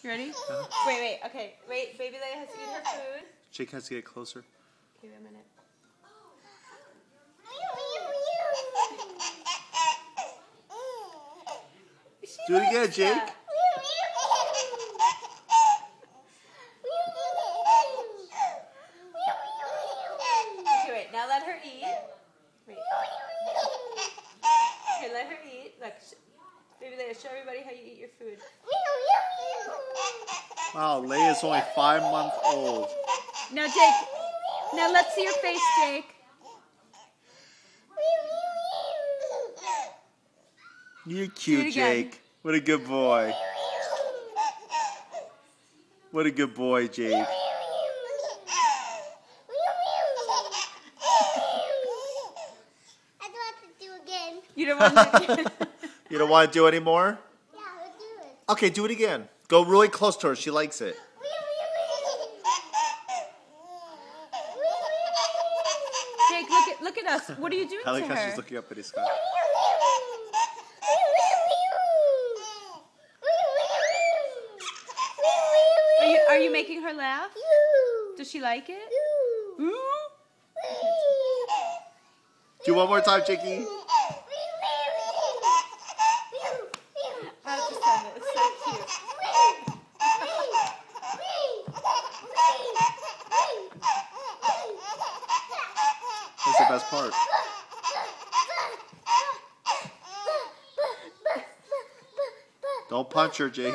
You ready? Wait. Okay. Wait. Baby Leia has to eat her food. Jake has to get closer. Okay, wait a minute. Do it again, Jake. That. Okay, wait. Now let her eat. Wait. Okay, let her eat. Look, Baby Leia, show everybody how you eat your food. Wow, Leia's only 5 months old. Now, Jake. Now let's see your face, Jake. You're cute, Jake. What a good boy. What a good boy, Jake. I don't want to do again. You don't want to. You don't want to do it anymore? Yeah, let's do it. Okay, do it again. Go really close to her. She likes it. Jake, look at us. What are you doing I like to how her? she's looking up at the sky. Are you making her laugh? Does she like it? Ooh. Do one more time, Jakey. I just love it. It's so cute. That's the best part. Don't punch her, Jake.